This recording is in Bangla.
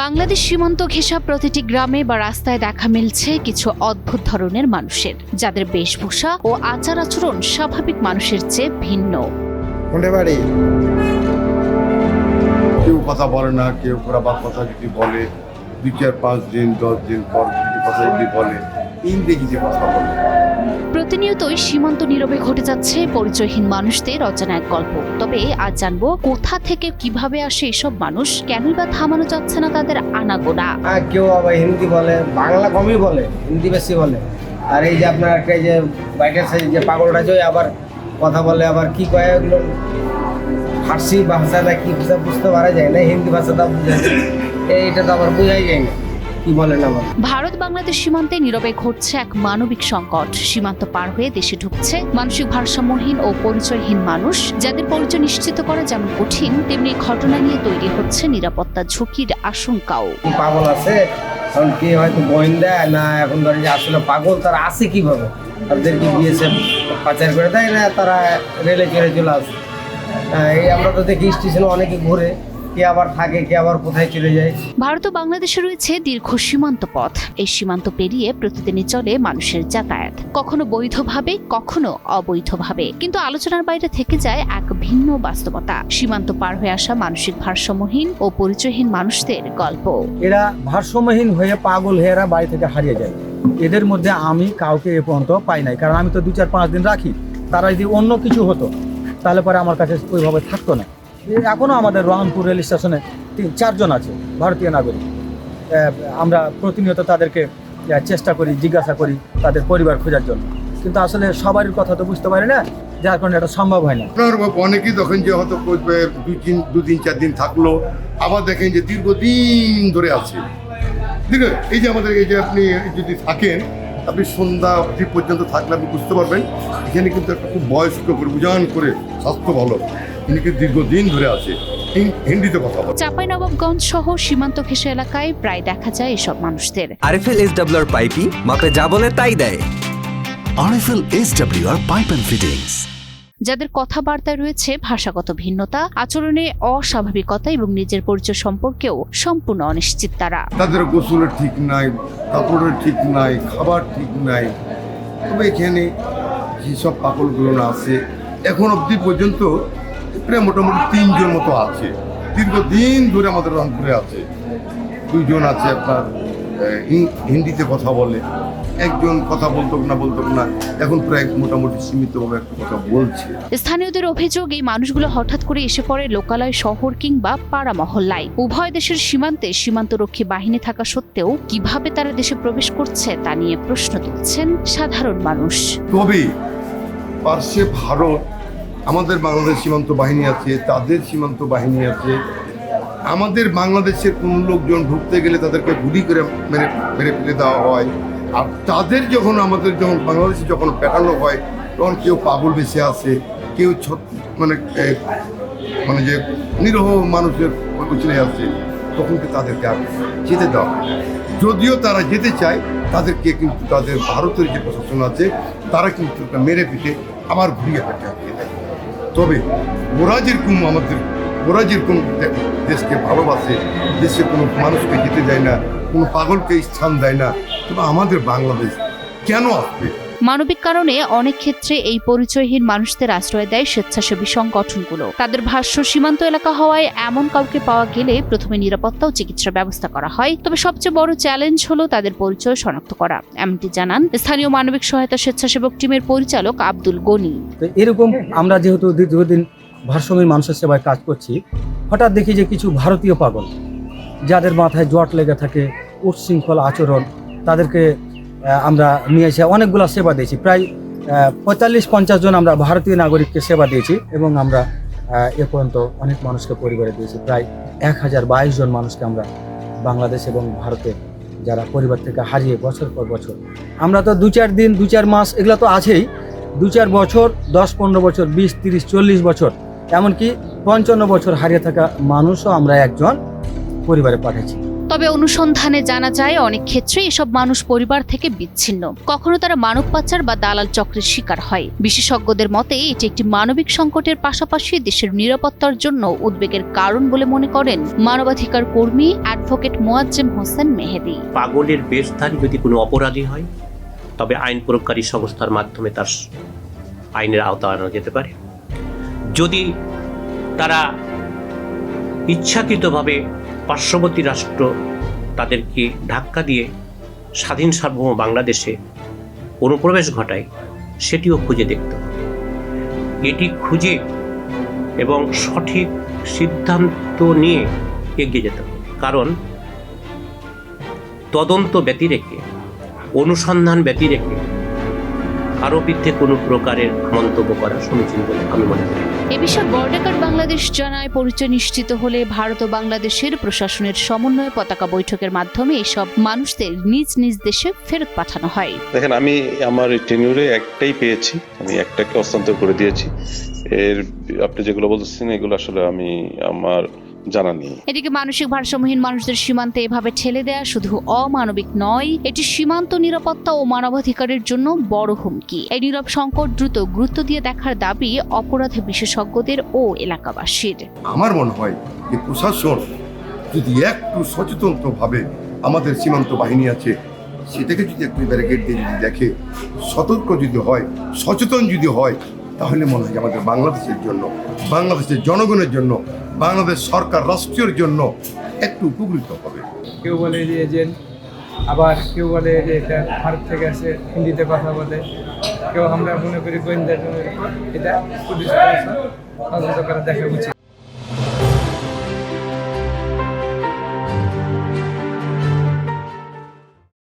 বাংলাদেশ সীমান্ত ঘেঁষা প্রতিটি গ্রামে বা রাস্তায় দেখা মিলছে কিছু অদ্ভুত ধরনের মানুষের, যাদের বেশভূষা ও আচার আচরণ স্বাভাবিক মানুষের চেয়ে ভিন্ন। কেউ কথা বলে না, কেউ আবার কথা যদি বলে 2-4-5 দিন 10 দিন পর যদি কথা যদি বলে ইংরেজিতে কথা বলে। প্রতিনিয়তই সীমান্ত নীরবে ঘটে যাচ্ছে পরিচয়হীন মানুষদের অজানা এক গল্প। তবে আজ জানবো কোথা থেকে কিভাবে আসে এসব মানুষ, কেনই বা থামানো যাচ্ছে না তাদের আনাগোনা। কেউ আবার হিন্দি বলে, বাংলা কমই বলে, হিন্দি বেশি বলে। আর এই যে আপনার একটা যে বাইকের সাইজ যে পাগলটা যে আবার কথা বলে, আবার কি কয় এগুলো ফার্সি ভাষাটা কি বুঝতে পারা যায় না, হিন্দি ভাষাটা বুঝে এইটা তো আবার বোঝাই যায় না কি বলে না বলে। ভারত বাংলাদেশ সীমান্তে নীরবে ঘটছে এক মানবিক সংকট। সীমান্ত পার হয়ে দেশে ঢুকছে মানসিক ভারসাম্যহীন ও পরিচয়হীন মানুষ, যাদের পরিচয় নিশ্চিত করা যেমন কঠিন, তেমনি ঘটনা নিয়ে তৈরি হচ্ছে নিরাপত্তা ঝুঁকির আশঙ্কাও। পাগল আছে কারণ কি হয়তো গোয়েন্দা না, এখন ধরে যে আসলে পাগল তারা আসে কিভাবে, তাদের কি বিএসএফ পাচার করে দেয় না, তারা রেলে চলে আসে। এই আমরা তো দেখি স্টেশনে অনেকে ঘুরে, কে আবার থাকে, কে আবার কোথায় চলে যায়। ভারত ও বাংলাদেশে রয়েছে দীর্ঘ সীমান্ত পথ। এই সীমান্ত পেরিয়ে প্রতিদিনই চলে মানুষের যাতায়াত, কখনো বৈধভাবে, কখনো অবৈধভাবে। কিন্তু আলোচনার বাইরে থেকে যায় এক ভিন্ন বাস্তবতা, সীমান্ত পার হয়ে আসা মানসিক ভারসাম্যহীন ও পরিচয়হীন মানুষদের গল্প। এরা ভারসাম্যহীন হয়ে পাগল হয়ে এরা বাড়ি থেকে হারিয়ে যায়। এদের মধ্যে আমি কাউকে এ পর্যন্ত পাই নাই, কারণ আমি তো 2-4-5 দিন রাখি। তারা যদি অন্য কিছু হতো তাহলে পরে আমার কাছে ওইভাবে থাকতো না। এখনও আমাদের রহনপুর রেল স্টেশনে 3-4 জন আছে ভারতীয় নাগরিক। আমরা প্রতিনিয়ত তাদেরকে চেষ্টা করি, জিজ্ঞাসা করি তাদের পরিবার খোঁজার জন্য, কিন্তু আসলে সবারই কথা তো বুঝতে পারি না, যার কারণে এটা সম্ভব হয় না। অনেকেই দেখেন যে হয়তো 2-3-4 দিন থাকলো, আবার দেখেন যে দীর্ঘদিন ধরে আছে। ঠিক আছে, এই যে আমাদের এই যে আপনি যদি থাকেন, আপনি সন্ধ্যা অবধি পর্যন্ত থাকলে আপনি বুঝতে পারবেন এখানে কিন্তু একটা খুব বয়স্ক করে বুঝান করে স্বাস্থ্য ভালো, তিনি কিন্তু দীর্ঘদিন ধরে আছে, হিন্দিতে কথা বলে। চাঁপাইনবাবগঞ্জ সহ সীমান্ত ঘেঁষা এলাকায় প্রায় দেখা যায় এসব মানুষদের। আরএফএল এসডব্লিউআর পাইপই মাপে যা বলে তাই দেয়। RFL SWR pipe and fittings. যাদের কথাবার্তায় রয়েছে ভাষাগত ভিন্নতা, আচরণে অস্বাভাবিকতা এবং নিজের পরিচয় সম্পর্কেও সম্পূর্ণ অনিশ্চিত তারা। তাদের গোসলের ঠিক নাই, কাপড়ের ঠিক নাই, খাবার ঠিক নাই। তবে এখানে যেসব পাগলগুলো না আছে, এখন অবধি পর্যন্ত প্রায় মোটামুটি 3 জন মতো আছে, দীর্ঘদিন ধরে আমাদের রংপুরে আছে। 2 জন আছে আপনার হিন্দিতে কথা বলে, একজন কথা বলতো না, এখন প্রায় মোটামুটি সীমিতভাবে একটা কথা বলছে। স্থানীয়দের অভিযোগ, এই মানুষগুলো হঠাৎ করে এসে পড়ে লোকালয় শহর কিংবা পাড়া মহল্লায়। উভয় দেশের সীমান্তে সীমান্তরক্ষী বাহিনী থাকা সত্ত্বেও কিভাবে তারা দেশে প্রবেশ করছে তা নিয়ে প্রশ্ন তুলছেন সাধারণ মানুষ। তবে পার্শ্বে ভারত, আমাদের বাংলাদেশ সীমান্ত বাহিনী আছে, তাদের সীমান্ত বাহিনী আছে। আমাদের বাংলাদেশের কোনো লোকজন ঢুকতে গেলে তাদেরকে গুলি করে মেরে ফেলে দেওয়া হয়। আর তাদের আমাদের যখন বাংলাদেশে যখন পেটানো হয়, তখন কেউ পাগল বেশি আসে, কেউ মানে যে নিরহ মানুষের চলে আসে, তখন কি তাদেরকে আর যেতে দেওয়া হয়। যদিও তারা যেতে চায়, তাদেরকে কিন্তু তাদের ভারতের যে প্রশাসন আছে তারা কিন্তু মেরে পিটে আবার ঘুরিয়ে হাঁটিয়ে দেয়। তবে ওরা যেরকম দেশকে ভালোবাসে, দেশে কোনো মানুষকে যেতে দেয় না, কোনো পাগলকে স্থান দেয় না, তবে আমাদের বাংলাদেশ কেন আসবে? মানবিক কারণে অনেক ক্ষেত্রে এই পরিচয়হীন মানুষদের আশ্রয় দেয় স্বেচ্ছাসেবী সংগঠনগুলো। তাদের ভাষ্য, সীমান্ত এলাকা হওয়ায় এমন কাউকে পাওয়া গেলে প্রথমে নিরাপত্তা ও চিকিৎসার ব্যবস্থা করা হয়। তবে সবচেয়ে বড় চ্যালেঞ্জ হলো তাদের পরিচয় শনাক্ত করা, এমনটি জানান স্থানীয় মানবিক সহায়তা স্বেচ্ছাসেবক টিমের পরিচালক আব্দুল গনি। তো এরকম আমরা যেহেতু দীর্ঘদিন ভারসাম্যহীন মানুষের সেবায় কাজ করছি, হঠাৎ দেখি যে কিছু ভারতীয় পাগল, যাদের মাথায় জট লেগে থাকে, উচ্ছৃঙ্খল আচরণ, তাদেরকে আমরা নিয়ে এসে অনেকগুলো সেবা দিয়েছি। প্রায় 45-50 জন আমরা ভারতীয় নাগরিককে সেবা দিয়েছি, এবং আমরা এ পর্যন্ত অনেক মানুষকে পরিবারে দিয়েছি। প্রায় 1022 জন মানুষকে আমরা বাংলাদেশ এবং ভারতে যারা পরিবার থেকে হারিয়ে বছর পর বছর, আমরা তো 2-4 দিন 2-4 মাস এগুলো তো আছেই, 2-4 বছর, 10-15 বছর, 20-30-40 বছর, এমনকি 55 বছর হারিয়ে থাকা মানুষও আমরা একজন পরিবারে পাঠাচ্ছি। তবে অনুসন্ধানে জানা যায় অনেক ক্ষেত্রে এসব মানুষ পরিবার থেকে বিচ্ছিন্ন, কখনো তারা মানব পাচার বা দালাল চক্রের শিকার হয়। বিশেষজ্ঞদের মতে এটি একটি মানবিক সংকটের পাশাপাশি দেশের নিরাপত্তার জন্য উদ্বেগের কারণ বলে মনে করেন মানবাধিকার কর্মী অ্যাডভোকেট মোয়াজ্জেম হোসেন মেহেদী। পাগলের বেশধারী যদি কোনো অপরাধী হয় তবে আইন প্রয়োগকারী সংস্থার মাধ্যমে তার আইনের আওতায় আনা যেতে পারে। যদি তারা ইচ্ছাকৃতভাবে পার্শ্ববর্তী রাষ্ট্র তাদেরকে ধাক্কা দিয়ে স্বাধীন সার্বভৌম বাংলাদেশে অনুপ্রবেশ ঘটায়, সেটিও খুঁজে দেখতে হবে। এটি খুঁজে এবং সঠিক সিদ্ধান্ত নিয়ে এগিয়ে যেতে হবে, কারণ তদন্ত ব্যতি রেখে, অনুসন্ধান ব্যতি রেখে কারো বিরুদ্ধে কোনো প্রকারের মন্তব্য করা সমীচীন বলে আমি মনে করি। এ বিষয়ে বর্ডার গার্ড বাংলাদেশ জানায়, পরিচয় নিশ্চিত হলে ভারত ও বাংলাদেশের প্রশাসনের সমন্বয়ে পতাকা বৈঠকের মাধ্যমে এসব মানুষদের নিজ নিজ দেশে ফেরত পাঠানো হয়। দেখেন, আমি আমার টেনিউরে একটাই পেয়েছি, আমি একটাকে হস্তান্তর করে দিয়েছি। এর আপনি যেগুলো বলছেন এগুলো আসলে আমি আমার জানা নেই। এদিকে মানসিক ভারসাম্যহীন মানুষদের সীমান্তে এভাবে ঠেলে দেয়া শুধু অমানবিক নয়, এটি সীমান্ত নিরাপত্তা ও মানবাধিকারের জন্য বড় হুমকি। এই নীরব সংকট দ্রুত গুরুত্ব দিয়ে দেখার দাবি অপরাধ বিশেষজ্ঞদের ও এলাকাবাসীর। আমার মনে হয় যে প্রশাসন যদি একটু সচেতনভাবে আমাদের সীমান্ত বাহিনী আছে সেটাকে যদি একটু ব্যারিকেড দিয়ে যদি দেখে, সতর্ক যদি হয়, সচেতন যদি হয়, তাহলে মনে হয় আমাদের বাংলাদেশের জন্য, বাংলাদেশের জনগণের জন্য, বাংলাদেশ সরকার রাষ্ট্রের জন্য একটু উপকৃত হবে। কেউ বলে যে এজেন্ট, আবার কেউ বলে যে এটা ভারত থেকে আসে, হিন্দিতে কথা বলে, কেউ আমরা মনে করি গোয়েন্দা। এটা পুলিশ তদন্ত করে দেখা উচিত।